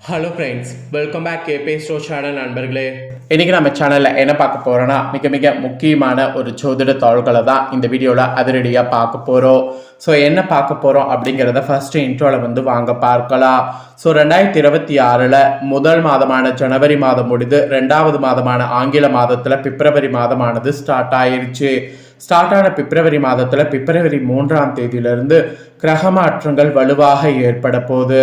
Hello friends, welcome back கேபே ஸ்டோ channel நண்பர்களே. இன்றைக்கி நம்ம சேனலில் என்ன பார்க்க போகிறோன்னா மிக மிக முக்கியமான ஒரு ஜோதிட தாள்களை தான் இந்த வீடியோவில் அதிரடியாக பார்க்க போகிறோம். ஸோ என்ன பார்க்க போகிறோம் அப்படிங்கிறத ஃபஸ்ட்டு இன்ட்ரோவில் வாங்க பார்க்கலாம். ஸோ 2026 முதல் மாதமான ஜனவரி மாதம் முடிந்து 2வது மாதமான ஆங்கில மாதத்தில் பிப்ரவரி மாதமானது ஸ்டார்ட் ஆயிருச்சு. ஸ்டார்ட் ஆன பிப்ரவரி மாதத்தில் பிப்ரவரி 3ஆம் தேதியிலிருந்து கிரக மாற்றங்கள் வலுவாக ஏற்பட போகுது.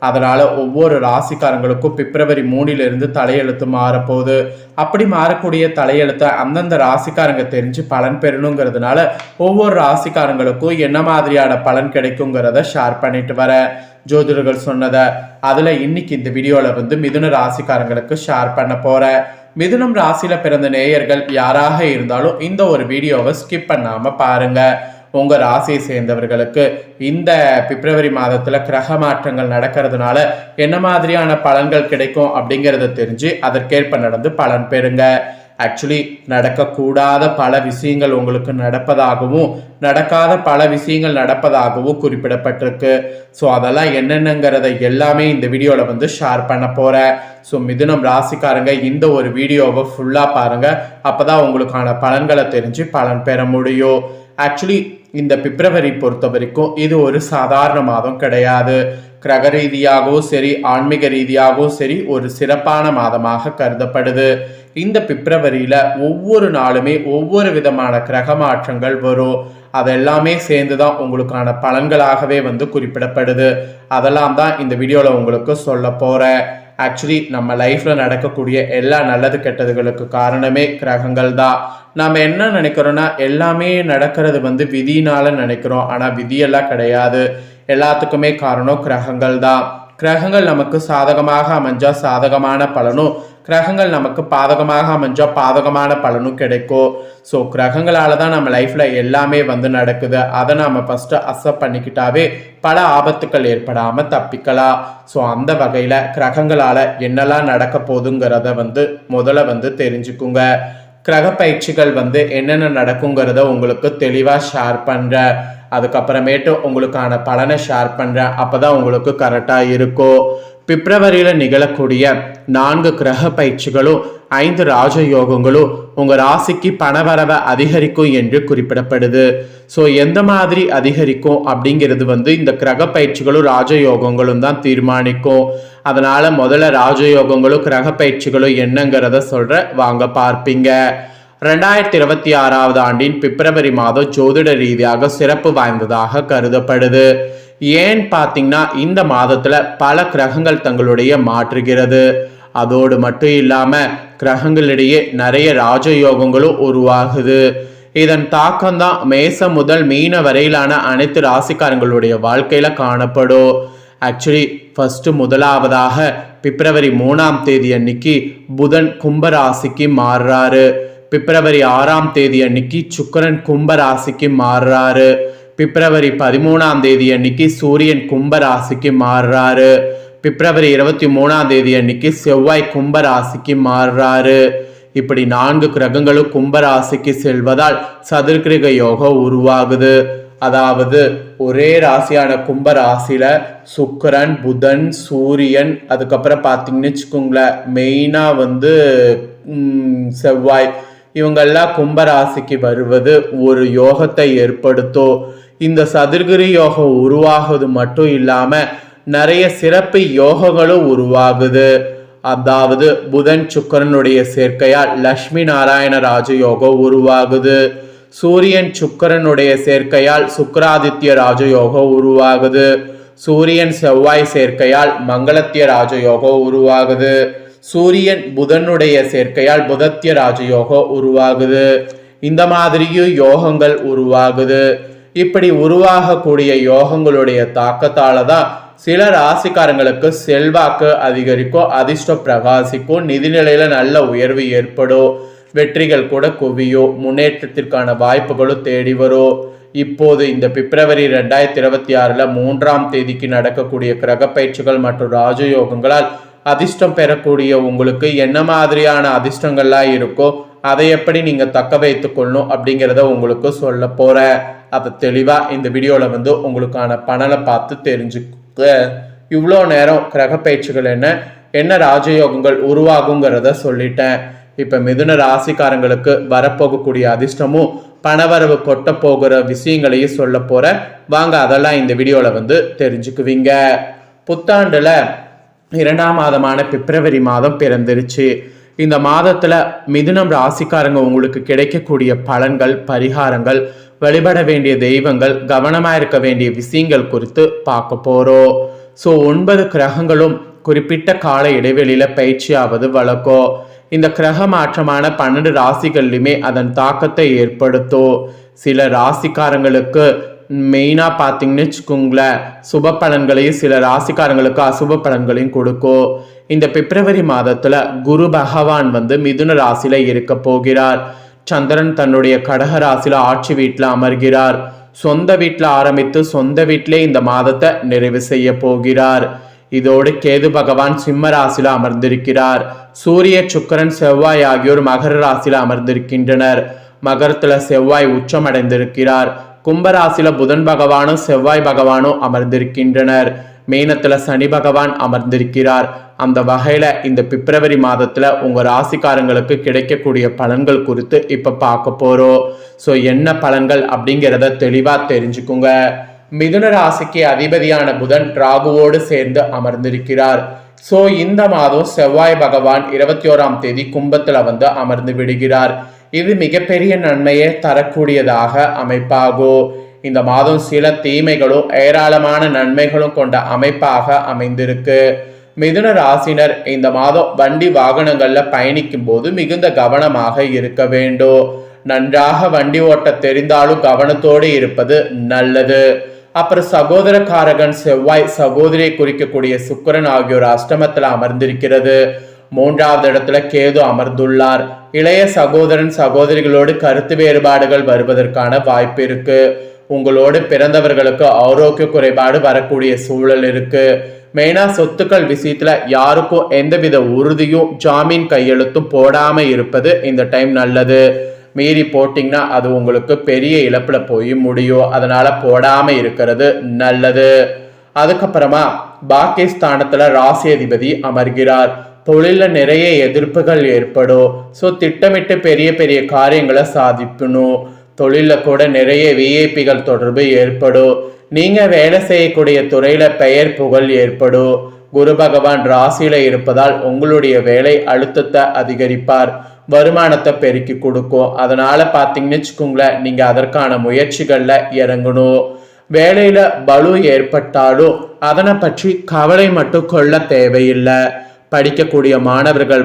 அதனால் ஒவ்வொரு ராசிக்காரங்களுக்கும் பிப்ரவரி 3லிருந்து தலையெழுத்து மாறப்போகுது. அப்படி மாறக்கூடிய தலையெழுத்தை அந்தந்த ராசிக்காரங்க தெரிஞ்சு பலன் பெறணுங்கிறதுனால ஒவ்வொரு ராசிக்காரங்களுக்கும் என்ன மாதிரியான பலன் கிடைக்குங்கிறத ஷேர் பண்ணிட்டு வர ஜோதிடர்கள் சொன்னதை அதில் இன்னைக்கு இந்த வீடியோவில் மிதுன ராசிக்காரங்களுக்கு ஷேர் பண்ண போகிறேன். மிதுனம் ராசியில பிறந்த நேயர்கள் யாராக இருந்தாலும் இந்த ஒரு வீடியோவை ஸ்கிப் பண்ணாம பாருங்க. உங்க ராசியை சேர்ந்தவர்களுக்கு இந்த பிப்ரவரி மாதத்துல கிரக மாற்றங்கள் நடக்கிறதுனால என்ன மாதிரியான பலன்கள் கிடைக்கும் அப்படிங்கிறத தெரிஞ்சு அதற்கேற்ப நடந்து பலன் பெறுங்க. ஆக்சுவலி நடக்கக்கூடாத பல விஷயங்கள் உங்களுக்கு நடப்பதாகவும் நடக்காத பல விஷயங்கள் நடப்பதாகவும் குறிப்பிடப்பட்டிருக்கு. ஸோ அதெல்லாம் என்னென்னங்கிறத எல்லாமே இந்த வீடியோவில் ஷேர் பண்ண போகிறேன். ஸோ மிதுனம் ராசிக்காரங்க இந்த ஒரு வீடியோவை ஃபுல்லாக பாருங்கள். அப்போ தான் உங்களுக்கான பலன்களை தெரிஞ்சு பலன் பெற முடியும். ஆக்சுவலி இந்த பிப்ரவரி பொறுத்த வரைக்கும் இது ஒரு சாதாரண மாதம் கிடையாது. கிரக ரீதியாகவும் சரி, ஆன்மீக ரீதியாகவும் சரி, ஒரு சிறப்பான மாதமாக கருதப்படுது. இந்த பிப்ரவரியில ஒவ்வொரு நாளுமே ஒவ்வொரு விதமான கிரக மாற்றங்கள் வரும். அதெல்லாமே சேர்ந்து தான் உங்களுக்கான பலன்களாகவே குறிப்பிடப்படுது. அதெல்லாம் தான் இந்த வீடியோவில் உங்களுக்கு சொல்ல போகிறேன். ஆக்சுவலி நம்ம லைஃப்பில் நடக்கக்கூடிய எல்லா நல்லது கெட்டதுகளுக்கு காரணமே கிரகங்கள் தான். நம்ம என்ன நினைக்கிறோன்னா எல்லாமே நடக்கிறது விதினால நினைக்கிறோம். ஆனால் விதியெல்லாம் கிடையாது. எல்லாத்துக்குமே காரணம் கிரகங்கள் தான். கிரகங்கள் நமக்கு சாதகமாக அமைஞ்சா சாதகமான பலனும், கிரகங்கள் நமக்கு பாதகமாக அமைஞ்சா பாதகமான பலனும் கிடைக்கும். ஸோ கிரகங்களால தான் நம்ம லைஃப்ல எல்லாமே நடக்குது. அதை நம்ம ஃபர்ஸ்ட் அக்செப்ட் பண்ணிக்கிட்டாவே பல ஆபத்துக்கள் ஏற்படாம தப்பிக்கலாம். ஸோ அந்த வகையில கிரகங்களால என்னெல்லாம் நடக்க போகுதுங்கிறத முதல்ல தெரிஞ்சுக்குங்க. கிரக பயிற்சிகள் என்னென்ன நடக்குங்கிறத உங்களுக்கு தெளிவாக ஷேர் பண்ணுறேன். அதுக்கப்புறமேட்டு உங்களுக்கான பலனை ஷேர் பண்ணுறேன். அப்போ தான் உங்களுக்கு கரெக்டாக இருக்கும். பிப்ரவரியில் நிகழக்கூடிய 4 கிரக பயிற்சிகளும் 5 ராஜயோகங்களும் உங்கள் ராசிக்கு பணவரவை அதிகரிக்கும் என்று குறிப்பிடப்படுது. ஸோ எந்த மாதிரி அதிகரிக்கும் அப்படிங்கிறது இந்த கிரக பயிற்சிகளும் ராஜயோகங்களும் தான் தீர்மானிக்கும். அதனால முதல்ல ராஜயோகங்களும் கிரக பயிற்சிகளும் என்னங்கிறத சொல்ற வாங்க பார்ப்பீங்க. 2026 ஆண்டின் பிப்ரவரி மாதம் ஜோதிட ரீதியாக சிறப்பு வாய்ந்ததாக கருதப்படுது. ஏன்னு பார்த்தீங்கன்னா இந்த மாதத்துல பல கிரகங்கள் தங்களுடைய மாற்றுகிறது. அதோடு மட்டும் இல்லாம கிரகங்களிடையே நிறைய ராஜயோகங்களும் உருவாகுது. இதன் தாக்கம் தான் மேசம் முதல் மீன வரையிலான அனைத்து ராசிக்காரங்களுடைய வாழ்க்கையில காணப்படும். ஆக்சுவலி ஃபர்ஸ்ட் முதலாவதாக பிப்ரவரி 3ஆம் தேதி அன்னைக்கு புதன் கும்பராசிக்கு மாறுறாரு. பிப்ரவரி 6ஆம் தேதி அன்னைக்கு சுக்கிரன் கும்பராசிக்கு மாறுறாரு. பிப்ரவரி 13ஆம் தேதி அன்னைக்கு சூரியன் கும்பராசிக்கு மாறுறாரு. பிப்ரவரி 23ஆம் தேதி அன்னைக்கு செவ்வாய் கும்பராசிக்கு மாறுறாரு. இப்படி 4 கிரகங்களும் கும்பராசிக்கு செல்வதால் சதுர்கிரக யோகம் உருவாகுது. அதாவது ஒரே ராசியான கும்பராசியில சுக்கிரன், புதன், சூரியன், அதுக்கப்புறம் பார்த்தீங்கன்னு வச்சுக்கோங்களேன் மெயினா செவ்வாய், இவங்கெல்லாம் கும்பராசிக்கு வருவது ஒரு யோகத்தை ஏற்படுத்தும். இந்த சதுர்கிரி யோகம் உருவாகுது மட்டும் இல்லாம நிறைய சிறப்பு யோகங்களும் உருவாகுது. அதாவது புதன் சுக்கரனுடைய சேர்க்கையால் லட்சுமி நாராயண ராஜயோகம் உருவாகுது. சூரியன் சுக்கரனுடைய சேர்க்கையால் சுக்கராதித்ய ராஜயோகம் உருவாகுது. சூரியன் செவ்வாய் சேர்க்கையால் மங்களத்திய ராஜயோகம் உருவாகுது. சூரியன் புதனுடைய சேர்க்கையால் புதத்திய ராஜயோகம் உருவாகுது. இந்த மாதிரியும் யோகங்கள் உருவாகுது. இப்படி உருவாகக்கூடிய யோகங்களுடைய தாக்கத்தால தான் சில ராசிக்காரங்களுக்கு செல்வாக்கு அதிகரிக்கும், அதிர்ஷ்டம் பிரகாசிக்கும், நிதிநிலையில நல்ல உயர்வு ஏற்படும், வெற்றிகள் கூட குவியும், முன்னேற்றத்திற்கான வாய்ப்புகளும் தேடி வரும். இப்போது இந்த பிப்ரவரி 2026 3ஆம் தேதிக்கு நடக்கக்கூடிய கிரக பயிற்சிகள் மற்றும் ராஜயோகங்களால் அதிர்ஷ்டம் பெறக்கூடிய உங்களுக்கு என்ன மாதிரியான அதிர்ஷ்டங்கள்லாம் இருக்கோ அதை எப்படி நீங்க தக்க வைத்துக் கொள்ளணும் அப்படிங்கிறத உங்களுக்கு சொல்ல போறேன். அதை தெளிவா இந்த வீடியோல உங்களுக்கான பலனை பார்த்து தெரிஞ்சுக்க. இவ்வளோ நேரம் கிரக பயிற்சிகள் என்ன ராஜயோகங்கள் உருவாகுங்கிறத சொல்லிட்டேன். இப்போ மிதுன ராசிக்காரங்களுக்கு வரப்போகக்கூடிய அதிர்ஷ்டமும் பணவரவு கொட்ட போகிற விஷயங்களையும் சொல்ல போற. வாங்க அதெல்லாம் இந்த வீடியோவில் தெரிஞ்சுக்குவீங்க. புத்தாண்டுல 2ஆம் மாதமான பிப்ரவரி மாதம் பிறந்துருச்சு. இந்த மாதத்துல மிதுனம் ராசிக்காரங்க உங்களுக்கு கிடைக்கக்கூடிய பலன்கள், பரிகாரங்கள், வழிபட வேண்டிய தெய்வங்கள், கவனமாக இருக்க வேண்டிய விஷயங்கள் குறித்து பார்க்க போறோம். ஸோ 9 கிரகங்களும் குறிப்பிட்ட கால இடைவெளியில பயிற்சியாவது வழக்கம். இந்த கிரக மாற்றமான 12 ராசிகள்லையுமே அதன் தாக்கத்தை ஏற்படுத்தும். சில ராசிக்காரங்களுக்கு மெயினா பார்த்தீங்கன்னு வச்சுக்கோங்களேன், சுப பலன்களையும் சில ராசிக்காரங்களுக்கு அசுப பலன்களையும் கொடுக்கும். இந்த பிப்ரவரி மாதத்துல குரு பகவான் மிதுன ராசியில இருக்க போகிறார். சந்திரன் தன்னுடைய கடக ராசியில ஆட்சி வீட்டில் அமர்கிறார். சொந்த வீட்டில் ஆரம்பித்து சொந்த வீட்டிலே இந்த மாதத்தை நிறைவு செய்ய போகிறார். இதோடு கேது பகவான் சிம்ம ராசியில அமர்ந்திருக்கிறார். சூரிய, சுக்கிரன், செவ்வாய் ஆகியோர் மகர ராசியில அமர்ந்திருக்கின்றனர். மகரத்துல செவ்வாய் உச்சம் அடைந்திருக்கிறார். கும்பராசியில புதன் பகவானும் செவ்வாய் பகவானும் அமர்ந்திருக்கின்றனர். மீனத்துல சனி பகவான் அமர்ந்திருக்கிறார். அந்த வகையில இந்த பிப்ரவரி மாதத்துல உங்க ராசிக்காரங்களுக்கு கிடைக்கக்கூடிய பலன்கள் குறித்து இப்ப பார்க்க போறோம். ஸோ என்ன பலன்கள் அப்படிங்கிறத தெளிவா தெரிஞ்சுக்குங்க. மிதுன ராசிக்கு அதிபதியான புதன் ராகுவோடு சேர்ந்து அமர்ந்திருக்கிறார். ஸோ இந்த மாதம் செவ்வாய் பகவான் 21ஆம் தேதி கும்பத்துல அமர்ந்து விடுகிறார். இது மிகப்பெரிய நன்மையை தரக்கூடியதாக அமைப்பாகும். இந்த மாதம் சில தீமைகளும் ஏராளமான நன்மைகளும் கொண்ட அமைப்பாக அமைந்திருக்கு. மிதுன ராசினர் இந்த மாதம் வண்டி வாகனங்கள்ல பயணிக்கும் போது மிகுந்த கவனமாக இருக்க வேண்டும். நன்றாக வண்டி ஓட்ட தெரிந்தாலும் கவனத்தோடு இருப்பது நல்லது. அப்புறம் சகோதரக்காரகன் செவ்வாய், சகோதரியை குறிக்கக்கூடிய சுக்கிரன் ஆகியோர் அஷ்டமத்துல அமர்ந்திருக்கிறது. 3வது இடத்துல கேது அமர்ந்துள்ளார். இளைய சகோதரன் சகோதரிகளோடு கருத்து வேறுபாடுகள் வருவதற்கான வாய்ப்பு இருக்கு. உங்களோடு பிறந்தவர்களுக்கு ஆரோக்கிய குறைபாடு வரக்கூடிய சூழல் இருக்கு. மெயினா சொத்துக்கள் விஷயத்துல யாருக்கும் எந்தவித உறுதியும் ஜாமீன் கையெழுத்தும் போடாம இருப்பது இந்த டைம் நல்லது. மீறி போட்டிங்கன்னா அது உங்களுக்கு பெரிய இழப்புல போய் முடியும். அதனால போடாம இருக்கிறது நல்லது. அதுக்கப்புறமா பாக்கியஸ்தானத்துல ராசி அதிபதி அமர்கிறார். தொழில நிறைய எதிர்ப்புகள் ஏற்படும். ஸோ திட்டமிட்டு பெரிய பெரிய காரியங்களை சாதிக்கணும். தொழில கூட நிறைய விஐபிகள் தொடர்பு ஏற்படும். நீங்க வேலை செய்யக்கூடிய துறையில பெயர் புகழ் ஏற்படும். குரு பகவான் ராசியில இருப்பதால் உங்களுடைய வேலை அழுத்தத்தை அதிகரிப்பார். வருமானத்தை பெருக்கி கொடுக்கும். அதனால பார்த்தீங்கன்னு வச்சுக்கோங்களேன், நீங்க அதற்கான முயற்சிகள்ல இறங்கணும். வேலையில பலு ஏற்பட்டாலும் அதனை பற்றி கவலை மட்டும் கொள்ள தேவையில்லை. படிக்கக்கூடிய மாணவர்கள்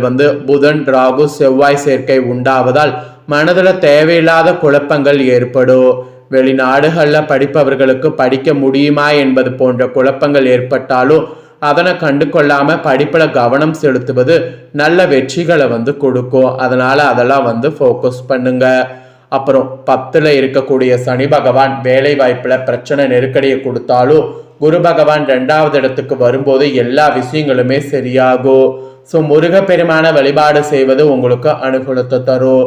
புதன், ராகு, செவ்வாய் சேர்க்கை உண்டாவதால் மனதில் தேவையில்லாத குழப்பங்கள் ஏற்படும். வெளிநாடுகள்ல படிப்பவர்களுக்கு படிக்க முடியுமா என்பது போன்ற குழப்பங்கள் ஏற்பட்டாலும் அதனை கண்டு கொள்ளாம படிப்புல கவனம் செலுத்துவது நல்ல வெற்றிகளை கொடுக்கும். அதனால அதெல்லாம் ஃபோக்கஸ் பண்ணுங்க. அப்புறம் 10ல இருக்கக்கூடிய சனி பகவான் வேலை வாய்ப்புல பிரச்சனை நெருக்கடியை கொடுத்தாலும் குரு பகவான் 2வது இடத்துக்கு வரும்போது எல்லா விஷயங்களுமே சரியாகும். ஸோ முருகப்பெருமான வழிபாடு செய்வது உங்களுக்கு அனுகூலத்தை தரும்.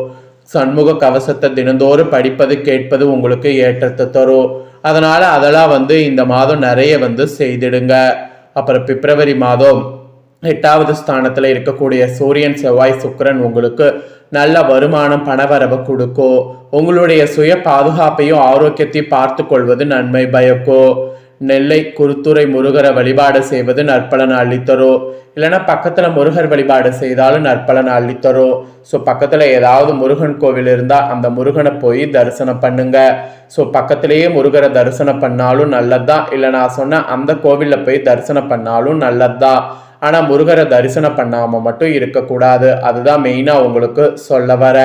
சண்முக கவசத்தை தினந்தோறும் படிப்பது கேட்பது உங்களுக்கு ஏற்றத்தை தரும். அதனால அதெல்லாம் இந்த மாதம் நிறைய செய்திடுங்க. அப்புறம் பிப்ரவரி மாதம் 8வது ஸ்தானத்துல இருக்கக்கூடிய சூரியன், செவ்வாய், சுக்கிரன் உங்களுக்கு நல்ல வருமானம், பணவரவு கொடுக்கும். உங்களுடைய சுய பாதுகாப்பையும் ஆரோக்கியத்தையும் பார்த்து கொள்வது நன்மை பயக்கும். நெல்லை குருத்துறை முருகரை வழிபாடு செய்வது நற்பலன் அள்ளித்தரும். இல்லைன்னா பக்கத்துல முருகர் வழிபாடு செய்தாலும் நற்பலன் அள்ளித்தரும். ஸோ பக்கத்துல ஏதாவது முருகன் கோவில் இருந்தா அந்த முருகனை போய் தரிசனம் பண்ணுங்க. ஸோ பக்கத்திலேயே முருகரை தரிசனம் பண்ணாலும் நல்லதுதான். இல்லை நான் சொன்ன அந்த கோவில்ல போய் தரிசனம் பண்ணாலும் நல்லதுதான். ஆனா முருகரை தரிசனம் பண்ணாம மட்டும் இருக்கக்கூடாது. அதுதான் மெயினா உங்களுக்கு சொல்ல வர.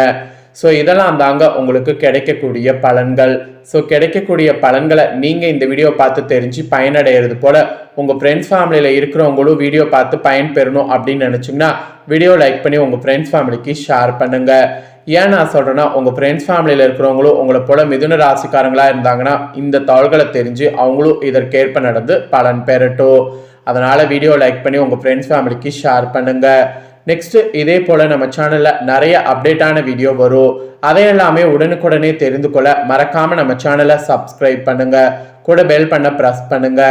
ஸோ இதெல்லாம் தாங்க உங்களுக்கு கிடைக்கக்கூடிய பலன்கள். ஸோ கிடைக்கக்கூடிய பலன்களை நீங்கள் இந்த வீடியோ பார்த்து தெரிஞ்சு பயனடைகிறது போல் உங்கள் ஃப்ரெண்ட்ஸ் ஃபேமிலியில் இருக்கிறவங்களும் வீடியோ பார்த்து பயன்பெறணும் அப்படின்னு நினச்சிங்கன்னா வீடியோ லைக் பண்ணி உங்கள் ஃப்ரெண்ட்ஸ் ஃபேமிலிக்கு ஷேர் பண்ணுங்கள். ஏன் நான் சொல்கிறேன்னா, உங்கள் ஃப்ரெண்ட்ஸ் ஃபேமிலியில் இருக்கிறவங்களும் உங்களை போல் மிதுன ராசிக்காரங்களாக இருந்தாங்கன்னா இந்த தாள்களை தெரிஞ்சு அவங்களும் இதற்கேற்ப நடந்து பலன் பெறட்டும். அதனால் வீடியோ லைக் பண்ணி உங்கள் ஃப்ரெண்ட்ஸ் ஃபேமிலிக்கு ஷேர் பண்ணுங்கள். நெக்ஸ்ட் இதே போல நம்ம சேனல்ல நிறைய அப்டேட்டான வீடியோ வரும். அதையெல்லாமே உடனுக்குடனே தெரிந்து கொள்ள மறக்காம நம்ம சேனலை சப்ஸ்கிரைப் பண்ணுங்க. கூட பெல் பண்ண பிரஸ் பண்ணுங்க.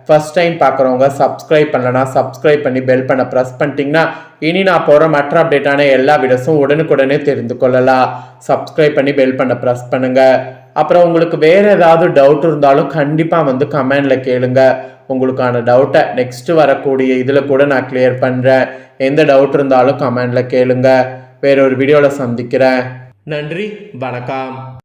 ஃபர்ஸ்ட் டைம் பார்க்குறவங்க சப்ஸ்கிரைப் பண்ணலனா சப்ஸ்கிரைப் பண்ணி பெல் பண்ண ப்ரெஸ் பண்ணிட்டீங்கன்னா இனி நான் போகிற மற்ற அப்டேட்டான எல்லா வீடியோஸும் உடனுக்குடனே தெரிந்து கொள்ளலாம். சப்ஸ்கிரைப் பண்ணி பெல் பண்ண ப்ரெஸ் பண்ணுங்க. அப்புறம் உங்களுக்கு வேற ஏதாவது டவுட் இருந்தாலும் கண்டிப்பாக வந்து கமெண்ட்ல கேளுங்க. உங்களுக்கான டவுட்டை நெக்ஸ்ட் வரக்கூடிய இதில் கூட நான் கிளியர் பண்ணுறேன். எந்த டவுட் இருந்தாலும் கமெண்ட்ல கேளுங்க. வேற ஒரு வீடியோவில் சந்திக்கிறேன். நன்றி, வணக்கம்.